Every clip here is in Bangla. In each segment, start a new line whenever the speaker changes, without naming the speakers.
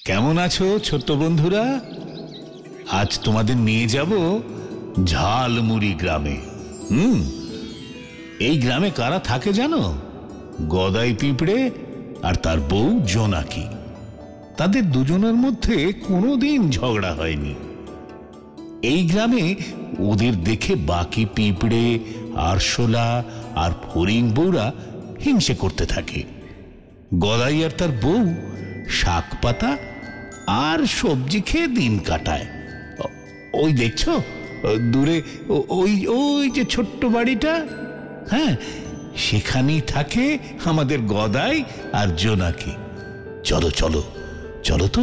কেমন আছো ছোট্ট বন্ধুরা? আজ তোমাদের নিয়ে যাব ঝালমুড়ি গ্রামে। এই গ্রামে কারা থাকে জানো? গদাই পিঁপড়ে আর তার বউ জোনাকি। তাদের দুজনের মধ্যে কোনোদিন ঝগড়া হয়নি। এই গ্রামে ওদের দেখে বাকি পিঁপড়ে, আরশোলা আর ফড়িং বউরা হিংসে করতে থাকে। গদাই আর তার বউ শাক পাতা আর সবজি খেয়ে দিন কাটায়। ওই দেখছো দূরে ওই ওই যে ছোট্ট বাড়িটা, হ্যাঁ, সেখানেই থাকে আমাদের গদাই আর জোনাকি। চলো চলো চলো তো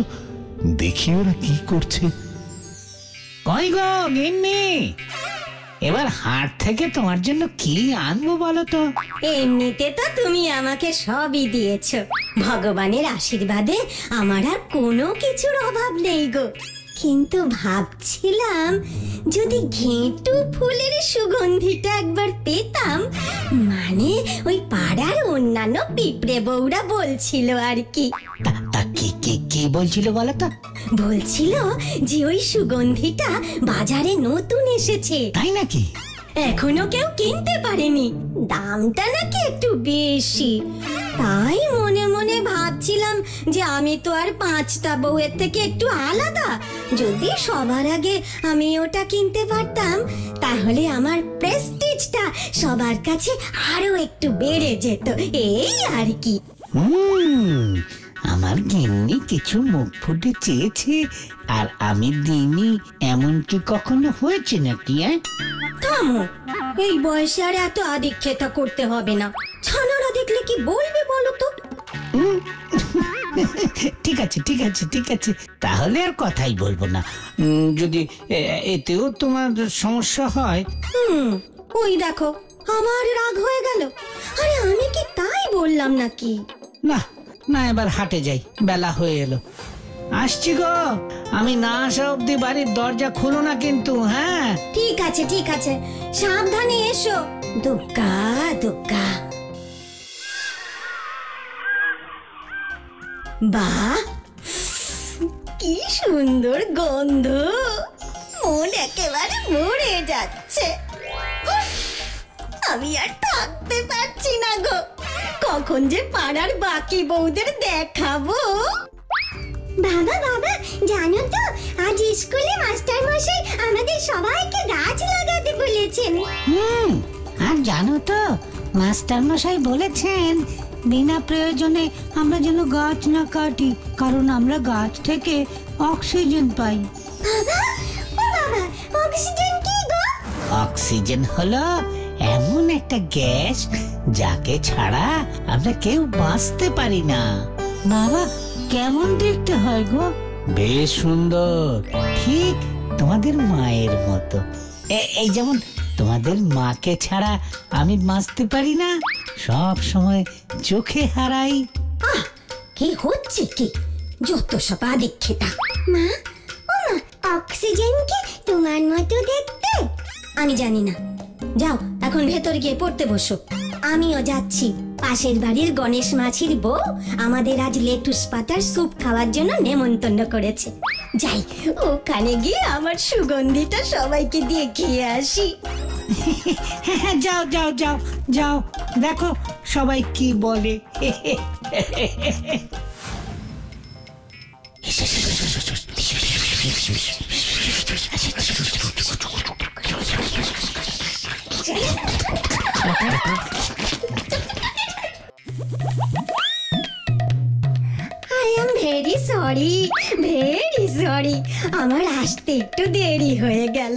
দেখি ওরা কি করছে।
কই গো গিন্নি, এবার হাট থেকে তোমার জন্য কি আনবো বলো তো?
এমনিতে তো তুমি আমাকে সবই দিয়েছো, ভগবানের আশীর্বাদে আমার আর কোনো কিছুর অভাব নেই গো। কিন্তু ভাবছিলাম যদি ঘেঁটু ফুলের সুগন্ধিটা একবার পেতাম, মানে ওই পাড়ার অন্যান্য পিঁপড়ে বউরা বলছিল আর কি।
কি বলছিল বলো তো?
বলছিল যে ওই সুগন্ধিটা বাজারে নতুন এসেছে।
তাই নাকি?
এখনো কেউ কিনতে পারেনি, দামটা নাকি একটু বেশি। তাই মনে মনে ভাবছিলাম যে আমি তো আর পাঁচটা বউয়ের থেকে একটু আলাদা, যদি সবার আগে আমি ওটা কিনতে পারতাম তাহলে আমার প্রেস্টিজটা সবার কাছে আরো একটু বেড়ে যেত, এই আর কি।
আমার গিন্নি কিছু মুখ ফুটে চেয়েছে আর আমি দিইনি, এমন কি কখনো হয়েছে নাকি?
থামো, এই বয়সে আর এত আদিক্ষেতা করতে হবে না। ছানারা দেখলে কি বলবে বলো তো?
ঠিক আছে ঠিক আছে ঠিক আছে, তাহলে আর কথাই বলবো না। যদি এতেও তোমার সমস্যা হয়।
ওই দেখো আমার রাগ হয়ে গেল। আরে আমি কি তাই বললাম নাকি?
না না, এবার হাটে যাই, বেলা হয়ে এলো। আসছি গো, আমি না আসা অব্দি বাড়ির দরজা খুলো না কিন্তু। হ্যাঁ
ঠিক আছে ঠিক আছে, সাবধানে এসো। দুগ্গা দুগ্গা। বাহ, কি সুন্দর গন্ধ, মন একেবারে ভরে যাচ্ছে। আমি আর থাকতে পারছি না গো, কখন যে পাড়ার বাকি বউদের দেখাবো। বাবা বাবা, জানো তো আজ স্কুলে মাস্টার মশাই আমাদের সবাইকে গাছ লাগাতে বলেছেন।
আর জানো তো মাস্টার মশাই বলেছেন বিনা প্রয়োজনে আমরা যেন গাছ না কাটি, কারণ আমরা গাছ থেকে অক্সিজেন পাই।
বাবা ও বাবা, অক্সিজেন কি গো?
অক্সিজেন হলো এমন একটা গ্যাস যাকে ছাড়া আমরা কেউ বাঁচতে পারি না। বাবা, কেমন দেখতে হয় গো? বেশ সুন্দর, ঠিক তোমাদের মায়ের মতো। এই যেমন তোমাদের মাকে ছাড়া আমি বাঁচতে পারি না, সব সময় চোখে হারাই।
কি হচ্ছে কি? যত সব আদিক্ষেতা। মা ও মা, অক্সিজেন কি তোমার মতো দেখতে? আমি জানি না, যাও এখন ভেতর গিয়ে পড়তে বসো। আমিও যাচ্ছি, পাশের বাড়ির গণেশ মাছির বউ আমাদের আজ লেটুস পাতার স্যুপ খাওয়ার জন্য নেমন্তন্ন করেছে। যাই, ওখানে গিয়ে আমার সুগন্ধিটা সবাইকে দিয়ে খেয়ে আসি।
যাও যাও যাও যাও, দেখো সবাই কি বলে।
ভেরি সরি, ভেরি সরি, আমার আসতে একটু দেরি হয়ে গেল।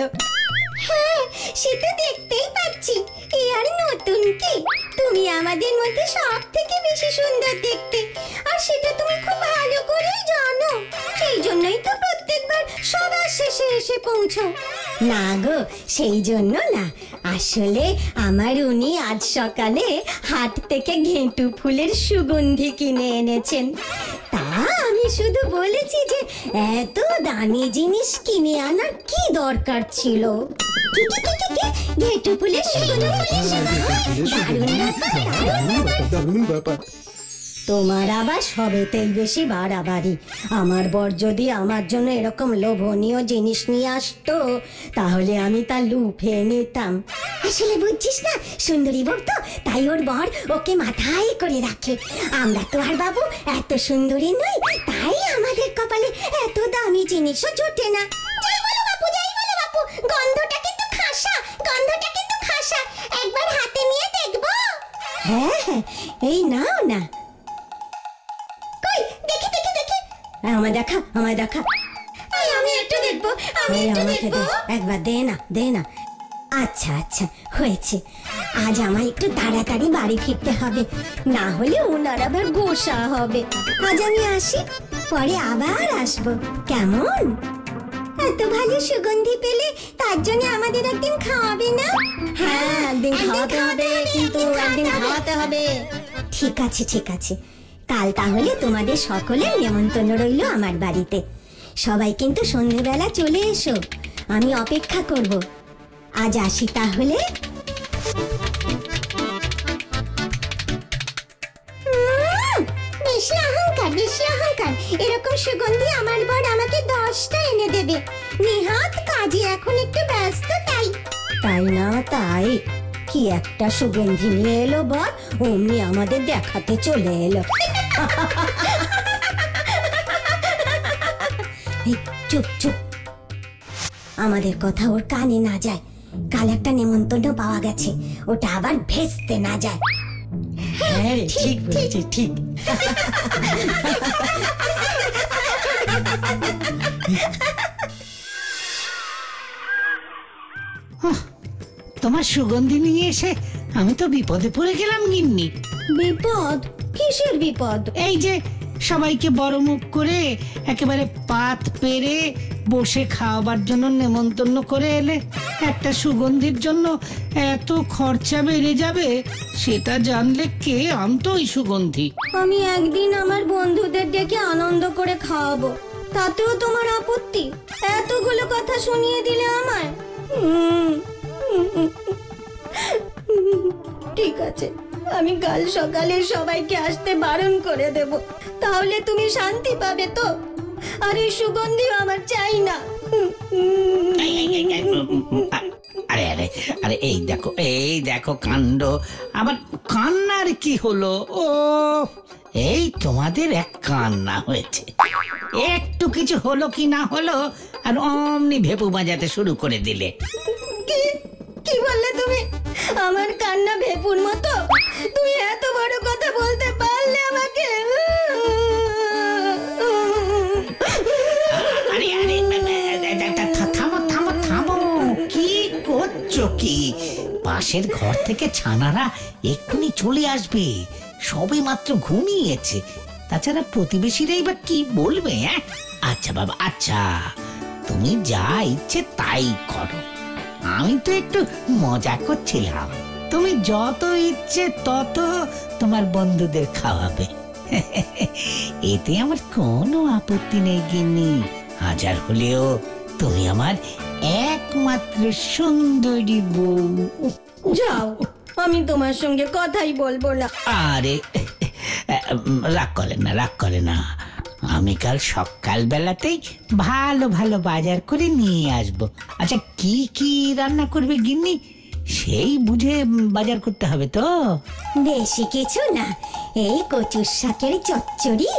হ্যাঁ, সে তো দেখতেই পাচ্ছি, এ আর নতুন কি? তুমি আমাদের মধ্যে সব থেকে বেশি সুন্দর দেখতে, আর সেটা তুমি খুব ভালো করেই জানো। সেই জন্যই তো প্রত্যেকবার সবার শেষে এসে পৌঁছো। না গো, সেই জন্য না, আসলে আমার উনি আজ সকালে হাট থেকে ঘেঁটু ফুলের সুগন্ধি কিনে এনেছেন। তা আমি শুধু বলেছি যে এত দামি জিনিস কিনে আনার কি দরকার ছিল। ঘেঁটু ফুলের সুগন্ধি, দারুণ ব্যাপার। তোমার আবার সবেতেই বেশি বাড়াবাড়ি। আমার বর যদি আমার জন্য এরকম লোভনীয় জিনিস নিয়ে আসতো তাহলে আমি তা লুফে নিতাম। আসলে বুঝছিস না, সুন্দরী বউ তো, তাই ওর বর ওকে মাথায় করে রাখে। আমরা তো আর বাবু এত সুন্দরী নই, তাই আমাদের কপালে এত দামি জিনিসও জোটে না। যাই বলো বাপু, যাই বলো বাপু, গন্ধটা কিন্তু খাসা, গন্ধটা কিন্তু খাসা। একবার হাতে নিয়ে দেখবো? হ্যাঁ হ্যাঁ, এই নাও না। কই দেখি দেখি দেখি, আমায় দেখা, আমায় দেখা। আমি একটু দেখবো, আমি একটু দেখবো। একবার দে না, দে না। আচ্ছা আচ্ছা, হয়েছে। আজ আমায় একটু তাড়াতাড়ি বাড়ি ফিরতে হবে, না হলে ওনার আবার গোসা হবে। আজ আমি আসি, পরে আবার আসবো, কেমন? এত ভালো সুগন্ধি পেলে তার জন্য আমাদের একদিন খাওয়াবে না? হ্যাঁ, একদিন খাওয়াতে হবে, কিন্তু একদিন খাওয়াতে হবে। ঠিক আছে ঠিক আছে, কাল তাহলে তোমাদের সকলের নেমন্তন্ন রইল আমার বাড়িতে। সবাই কিন্তু সন্ধেবেলা চলে এসো, আমি অপেক্ষা করব। আজ আসি তাহলে। বেশি অহংকার, বেশি অহংকার। এরকম সুগন্ধি আমার বর আমাকে 10টা এনে দেবে। নিহাত কাজে এখন একটু ব্যস্ত, তাই। তাই না তাই, কি একটা সুগন্ধি নিয়ে এলো বর, অমনি আমাদের দেখাতে চলে এলো। চুপ চুপ, আমাদের কথা ওর কানে না যায়। কাল একটা নেমন্তন্ন পাওয়া গেছে, ওটা আবার ভেস্তে না যায়।
হ্যাঁ ঠিক বলেছি, ঠিক। তোমার সুগন্ধি নিয়ে এসে আমি তো বিপদে পড়ে গেলাম গিন্নি।
বিপদ? কিসের বিপদ?
এই যে সবাইকে বড় মুখ করে একেবারে পাত পেরে বসে খাওয়াবার জন্য নেমন্তন্ন করে এলে, একটা সুগন্ধির জন্য এত খরচা বেড়ে যাবে সেটা জানলে কে আনতো ওই সুগন্ধি?
আমি একদিন আমার বন্ধুদের ডেকে আনন্দ করে খাওয়াবো, তাতেও তোমার আপত্তি? এতগুলো কথা শুনিয়ে দিলে আমায়। ঠিক আছে, আমি কাল সকালে সবাইকে আসতে বারণ করে দেব, তাহলে তুমি শান্তি পাবে তো। আর এই সুগন্ধিও আমার চাই না।
আরে আরে আরে, এই দেখো কাণ্ড। আবার কান্নার কি হলো? ও, এই তোমাদের এক কান্না হয়েছে। একটু কিছু হলো কি না হলো আর অমনি ভেপু বাজাতে শুরু করে দিলে।
কি বললে তুমি? আমার কান্না ভেপুর মতো? তুমি এত বড় কথা বলতে পারলে আমাকে?
আরে আরে, থামো থামো থামো, কি করছো কি? পাশের ঘর থেকে ছানারা এক্ষুনি চলে আসবে, সবে মাত্র ঘুমিয়েছে। তাছাড়া প্রতিবেশীরাই বা কি বলবে? হ্যাঁ, আচ্ছা বাবা, আচ্ছা, তুমি যা ইচ্ছে তাই করো। আমি তো একটু মজা করছিলাম। তুমি যত ইচ্ছে তত তোমার বন্ধুদের খাওয়াবে, এতে আমার কোনো আপত্তি নেই গিন্নি। হাজার হলেও তুমি আমার একমাত্র সুন্দরী বউ।
যাও, আমি তোমার সঙ্গে কথাই বলবো না।
আরে রাগ করে না, রাগ করে না। আমি কাল সকাল বেলাতেই ভালো ভালো বাজার করে নিয়ে আসবো। আচ্ছা, কি কি রান্না করবে গিন্নি সেই বুঝে বাজার করতে হবে তো।
বেশি কিছু না, এই কচুর শাকের চচ্চড়ি,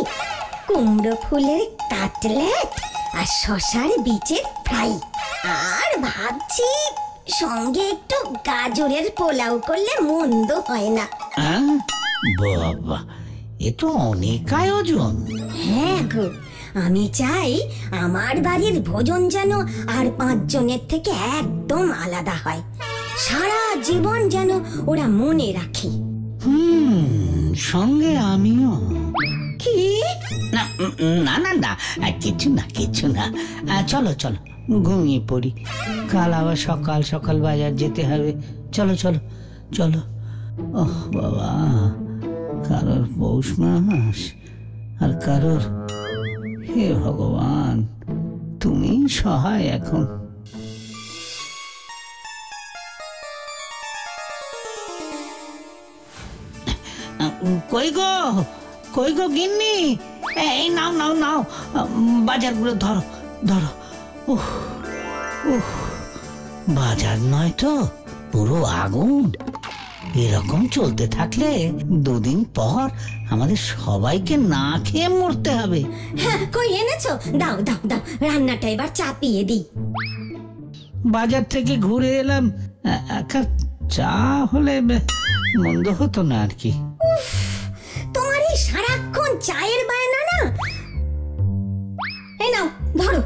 কুমড়ো ফুলের কাটলেট আর শশার বীজের ফ্রাই। আর ভাবছি সঙ্গে একটু গাজরের পোলাও করলে মন্দ হয় না।
বাবা, এ তো অনেক আয়োজন।
হ্যাঁ গো, আমি চাই আমার বাড়ির ভোজন যেন আর 5 জনের থেকে একদম আলাদা হয়, সারা জীবন যেন ওরা মনে রাখে।
সঙ্গে আমিও।
কি?
না না না না, কিছু না কিছু না। চলো চলো, ঘুমিয়ে পড়ি, কাল আবার সকাল সকাল বাজার যেতে হবে। চলো চলো চলো। ওহ বাবা, কারোর পৌষ মাস আর কারোর, হে ভগবান, তুমি সহায় এখন। কই গো, কই গো গিন্নি, এই নাও নাও নাও, বাজারগুলো ধরো ধরো। উহ উহ, বাজার নয় তো, পুরো আগুন। এরকম চলতে থাকলে দুদিন পর আমাদের সবাইকে না খেয়ে মরতে হবে।
হ্যাঁ, কই এনেছো? দাও দাও দাও, রান্নাটা এবার চাপিয়ে দিই।
বাজার থেকে ঘুরে এলাম, এক কাপ চা হলে মন্দ হতো না আর কি।
তোমার এই সারাক্ষণ চায়ের বায়না না। এই নাও ধরো।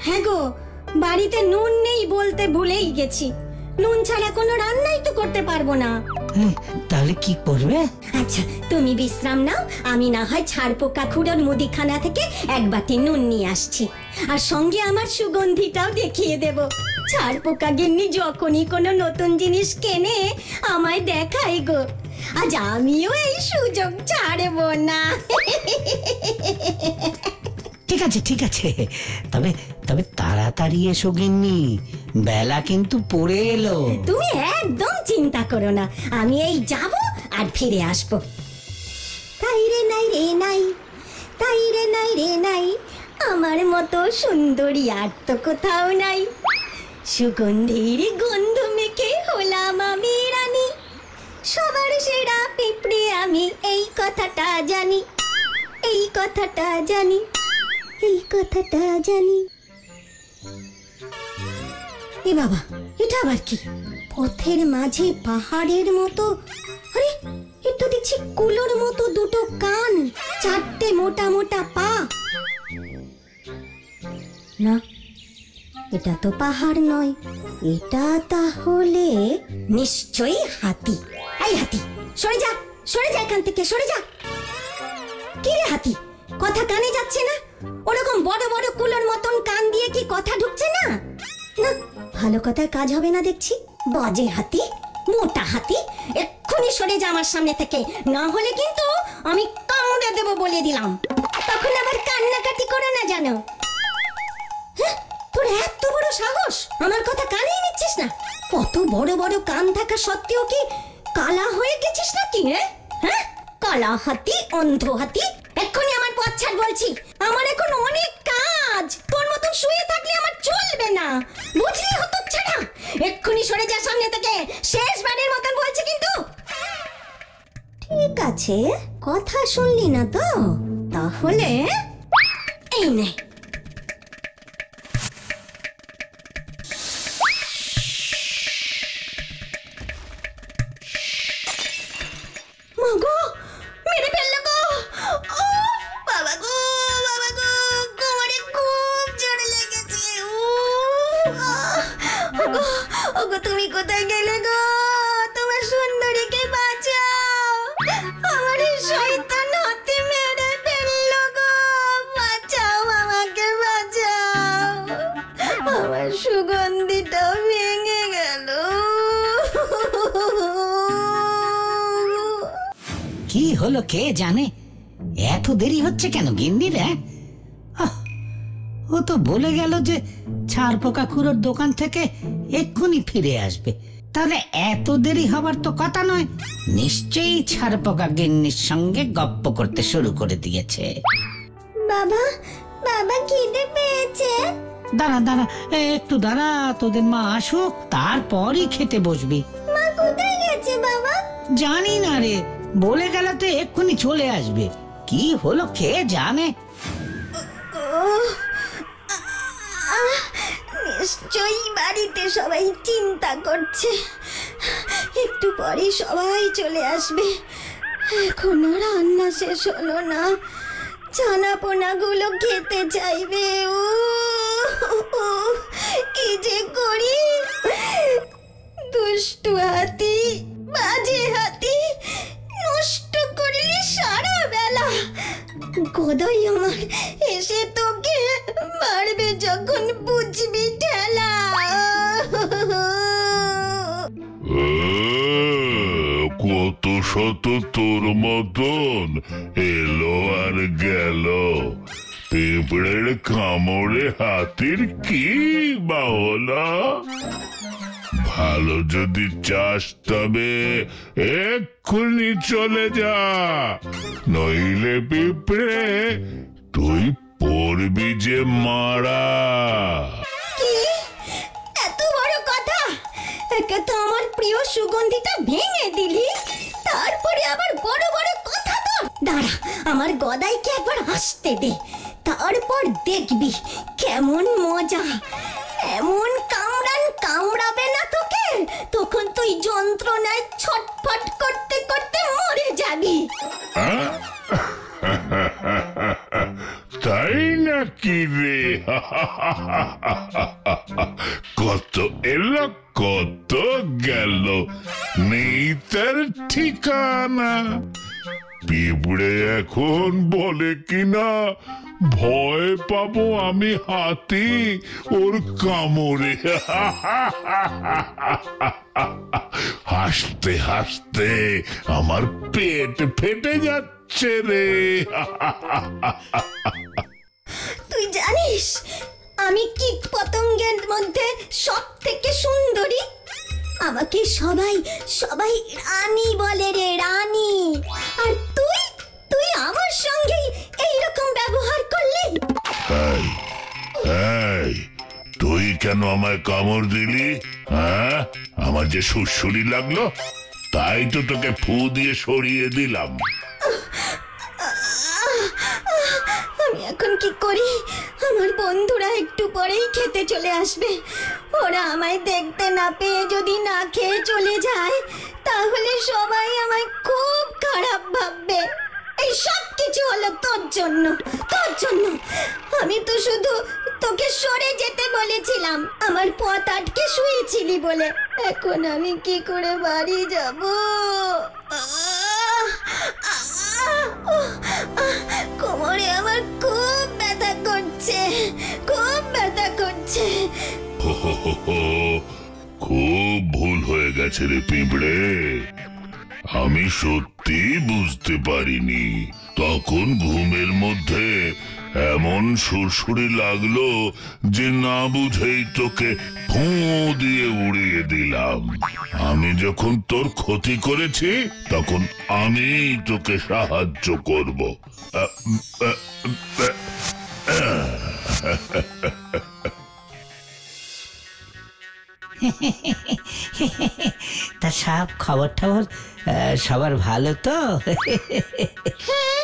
হ্যাঁ গো, বাড়িতে নুন নেই বলতে ভুলেই গেছি। নুন ছাড়া কোনো রান্নাই তো করতে পারবো না।
তাহলে কি করবে?
আচ্ছা, তুমি বিশ্রাম নাও, আমি না হয় ছাড়পোকা খুড়োর মুদিখানা থেকে এক বাটি নুন নিয়ে আসছি, আর সঙ্গে আমার সুগন্ধিটাও দেখিয়ে দেব। ছাড়পোকা গিন্নি যখনই কোনো নতুন জিনিস কেনে আমায় দেখাই গো, আজ আমিও এই সুযোগ ছাড়বো না।
ঠিক আছে ঠিক আছে, তবে তবে তাড়াতাড়ি এসো গিন্নি, বেলা কিন্তু পড়ে এলো।
তুমি একদম চিন্তা করো না, আমি এই যাব আর ফিরে আসবো। তাই রে নাই রে নাই, তাই রে নাই রে নাই, আমার মতো সুন্দরী আর তো কোথাও নাই। সুগন্ধির গন্ধ মেখে হলাম আমি রানী, সবার সেরা পিঁপড়ে আমি, এই কথাটা জানি, এই কথাটা জানি, এই কথাটা জানি। এ বাবা, এটা আবার কি? পথের মাঝে পাহাড়ের মতো, আরে এ তো দেখছি কুলোর মতো দুটো কান, চারটে মোটা মোটা পা। না, এটা তো পাহাড় নয়, এটা তাহলে নিশ্চয়ই হাতি। এই হাতি, সরে যা, সরে যা এখান থেকে, সরে যা। কি রে হাতি, কথা কানে যাচ্ছে না? ওরকম বড় বড় কুলোর মতন কান দিয়ে কি কথা ঢুকছে না? না, ভালো কথায় কাজ হবে না দেখছি। বাজে হাতি, মোটা হাতি, এক্ষুনি সরে যা আমার সামনে থেকে, না হলে কিন্তু আমি কামড়ে দেবো বলে দিলাম। তখন আবার কান্নাকাটি করো না জানো। হ্যাঁ, তোর এত বড় সাহস, আমার কথা কানেই নিচ্ছিস না? কত বড় বড় কান থাকা সত্ত্বেও কি কালা হয়ে গেছিস নাকি? হ্যাঁ, কালা হাতি, অন্ধ হাতি, এক্ষুনি আমার পথ ছাড় বলছি। আমার এখন অনেক কাজ, তোর মতন শুয়ে থাকলে আমার চলবে না, বুঝলি হতচ্ছাড়া? এক্ষুনি সরে যা সামনে থেকে, শেষবারের মতন বলছি কিন্তু। ঠিক আছে, কথা শুনলি না তো? তাহলে এই নে। মাগো, মেরে ফেললো গো। ও বাবা গো, বাবা গো, কোমরে খুব জোরে লেগেছে। ওগো, ওগো তুমি কোথায় গেলে গো? তোমার সুন্দরীকে বাঁচাও, আমার এই শয়তান হাতি মেরে ফেললো গো। বাঁচাও, আমাকে বাঁচাও, আমার সুগন্ধিটাও ভেঙে গেল।
কি হলো কে জানে, এত দেরি হচ্ছে কেন গিন্নির? ও তো বলে গেল যে ছাড়পোকা খুড়োর দোকান থেকে এক্ষুনি ফিরে আসবে, তাহলে এত দেরি হবার তো কথা নয়। নিশ্চয়ই ছাড়পোকা গিন্নির সঙ্গে গপ্প করতে শুরু করে দিয়েছে।
বাবা, বাবা খিদে পেয়েছে।
দাঁড়া দাঁড়া, একটু দাঁড়া, তোদের মা আসুক তারপরই খেতে বসবি।
মা কোথায় গেছে বাবা?
জানি না রে, বলে গেল তো এক্ষুনি চলে আসবে। কি হলো কে জানে।
নিশ্চয়ই বাড়িতে সবাই চিন্তা করছে, একটু পরে সবাই চলে আসবে। এখনো রান্না শেষ হলো না, ছানা পোনা গুলো খেতে চাইবে। কি যে করি, দুষ্টু হাতি, বাজে হাতি, নষ্ট করলি সারা বেলা। গদাই আমার এসে তোকে মারবে যখন বুঝবি ঠেলা।
কত শত তোর মতন এলো আর গেল, পিঁপড়ের কামড়ে হাতির কি বা হলো? ভালো যদি চাস তবে এক্ষুনি চলে যা, নইলে পিঁপড়ে তুই পড়বি যে মারা।
কি এত বড় কথা! একে তো আমার প্রিয় সুগন্ধিটা ভেঙে দিলি, তারপরে আবার বড় বড় কথা। তো দাঁড়া, আমার গদাইকে একবার আসতে দে, তারপর দেখবি কেমন মজা। এমন কামড়াবে না তোকে, তখন তুই যন্ত্রণায় ছটফট করতে করতে মরে যাবি।
তাই নাকি রে? কত এলো কত গেল, নেই তার ঠিকানা। পিঁপড়ে এখন বলে কিনা ভয় পাবো আমি হাতি ওর কামড়ে। হাসতে হাসতে আমার পেট ফেটে যাচ্ছে রে।
তুই জানিস আমি কীট পতঙ্গের মধ্যে সব থেকে সুন্দরী? আমাকে সবাই সবাই রানী বলে রে, রানী। আর তুই তুই আমার সঙ্গে এইরকম ব্যবহার করলি?
এই, তুই কেন আমায় কামড় দিলি? হ্যাঁ, আমার যে সুরসুরি লাগলো, তাই তো তোকে ফু দিয়ে সরিয়ে দিলাম।
আমি এখন কি করি? আমার বন্ধুরা একটু পরেই খেতে চলে আসবে। ওরা আমায় দেখতে না পেয়ে যদি না খেয়ে চলে যায়, তাহলে সবাই আমায় খুব খারাপ ভাববে। এই সব কিছু হলো তোর জন্য। আমি তো শুধু তোকে সরে যেতে বলেছিলাম, আমার পথ আটকে শুয়েছিলি বলে। এখন আমি কি করে বাড়ি যাব? কোমরে আমার খুব ব্যথা করছে, খুব ব্যথা করছে।
খুব ভুল হয়ে গেছে রে পিঁপড়ে, আমি সত্যি বুঝতে পারিনি। তখন ঘুমের মধ্যে এমন সুরসুরি লাগলো যে না বুঝেই তোকে ফু দিয়ে উড়িয়ে দিলাম। আমি যখন তোর ক্ষতি করেছি, তখন আমি তোকে সাহায্য করব।
তা সব খবর টবর সবার ভালো তো?
হ্যাঁ,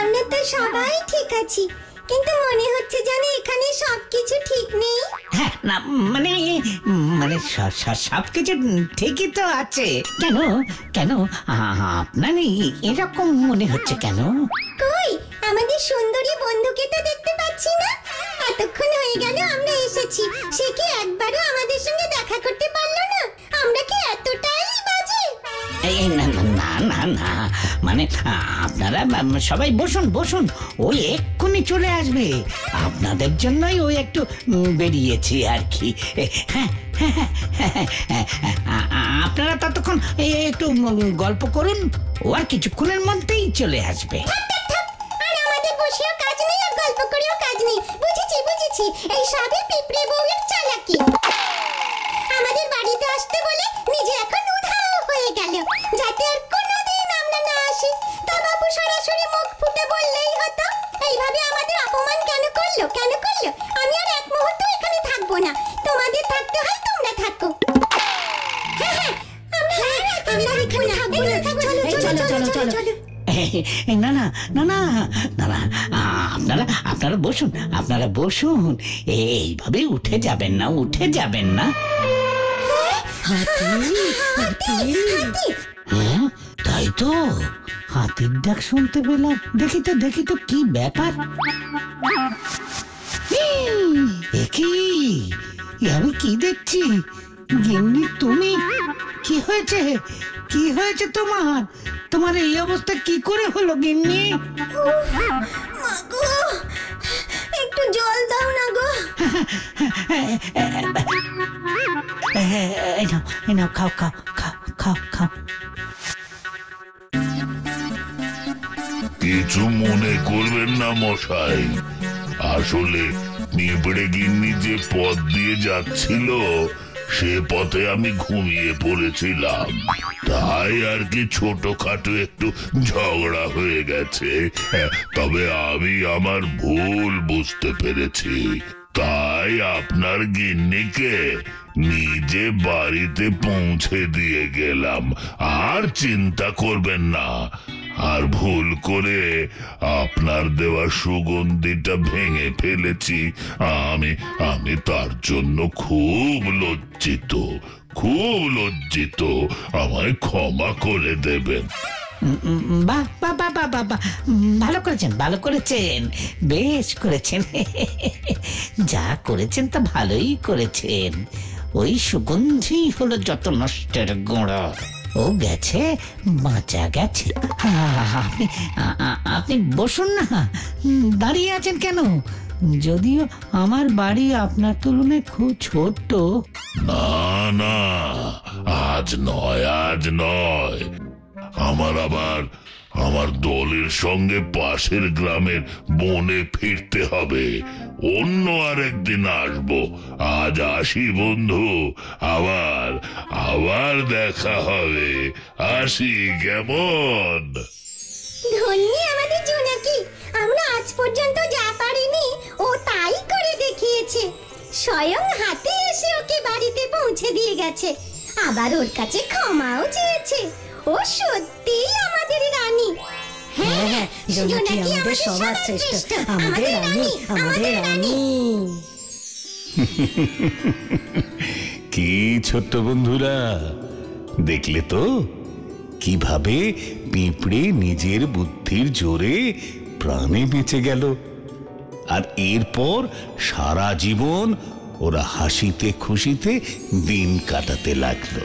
আমরা তো সবাই ঠিক আছি, কিন্তু মনে হচ্ছে যেন এখানে সবকিছু ঠিক নেই।
হ্যাঁ, না মানে মানে সবকিছু ঠিকই তো আছে। কেন কেন আপনার এরকম মনে হচ্ছে কেন?
কই, আমাদের সুন্দরী বন্ধুকে তো দেখতে পাচ্ছি না। এতক্ষণ হয়ে গেল আমরা এসেছি, সে কি একবারও আমাদের সঙ্গে দেখা করতে পারলো না? আমরা কি এতটাই বাজে?
না না না না না, মানে আপনারা সবাই বসুন, ওই এক্ষুনি চলে আসবে। আপনাদের জন্যই ওই একটু বেরিয়েছি আর কি। হ্যাঁ, আপনারা ততক্ষণ একটু গল্প করুন, ও আর কিছুক্ষণের মধ্যেই চলে আসবে।
আর আমাদের বসেও কাজ নেই আর গল্প করেও কাজ নেই। বুঝেছি, এই সবই পিঁপড়ে বউয়ের চালাকি। আমাদের বাড়িতে আসতে বলে নিজে এখন উধাও হয়ে গেল, যাতে আর কোনোদিন আমরা না আসি। তা বাবু সরাসরি মুখ ফুটে বললেই হতো। এইভাবে আমাদের অপমান কেন করলো? আমি আর এক মুহূর্ত এখানে থাকবো না। তোমাদের থাকতে হয়, তোমরা থাকো। হ্যাঁ, আমরা এখানে থাকবো না। চলো।
না না না না না না, আপনারা বসুন, এইভাবে উঠে যাবেন না।
হাতি।
হ্যাঁ, তাই তো, হাতির ডাক শুনতে পেলাম। দেখি তো কি ব্যাপার। আমি কি দেখছি? গিন্নি, তুমি কি হয়েছে তোমার এই অবস্থা কি করে হলো গিন্নি?
মাগো, একটু জল দাও না গো।
এই নাও, খাও।
কিছু মনে করবেন না মশাই, আসলে পিঁপড়ে গিন্নি যে পথ দিয়ে যাচ্ছিল সে পথে আমি ঘুমিয়ে পড়েছিলাম, তাই আর কি ছোটখাটো একটু ঝগড়া হয়ে গেছে। তবে আমি আমার ভুল বুঝতে পেরেছি, তাই আপনার গিন্নিকে নিজে বাড়িতে পৌঁছে দিয়ে গেলাম। আর চিন্তা করবেন না, আর ভুল করে আপনার দেওয়া সুগন্ধিটা ভেঙে ফেলেছি। আমি তার জন্য খুব লজ্জিত, খুব লজ্জিত। আমায় ক্ষমা করে দেবেন।
বাহ বাহ বাহ বাহ বাহ বাহ, ভালো করেছেন, ভালো করেছেন, বেশ করেছেন। যা করেছেন তা ভালোই করেছেন। ওই সুগন্ধি হলো যত নষ্টের গোড়া। ও গেছে, বাঁচা গেছে। আপনি বসুন না, দাঁড়িয়ে আছেন কেন? যদিও আমার বাড়ি আপনার তুলনায় খুব ছোট্ট।
না না, আজ নয়, আজ নয়। আমার দলের সঙ্গে পাশের গ্রামের বনে ফিরতে হবে। অন্য আরেকদিন আসবো। আজ আসি বন্ধু, আবার দেখা হবে। আসি, কেমন?
ধন্যি আমাদের জোনাকি, আমরা আজ পর্যন্ত যা পারিনি ও তাই করে দেখিয়েছে। স্বয়ং হাতে এসে ওকে বাড়িতে পৌঁছে দিয়ে গেছে, আবার ওর কাছে ক্ষমাও চেয়েছে। ও সত্যিই আমাদের রানী। হ্যাঁ, জোনাকি আমাদের সবার শ্রেষ্ঠ, আমাদের রানী, আমাদের রানী।
কি ছোট্ট বন্ধুরা, দেখলে তো কিভাবে পিঁপড়ে নিজের বুদ্ধির জোরে প্রাণে বেঁচে গেল। আর এরপর সারা জীবন ওরা হাসিতে খুশিতে দিন কাটাতে লাগলো।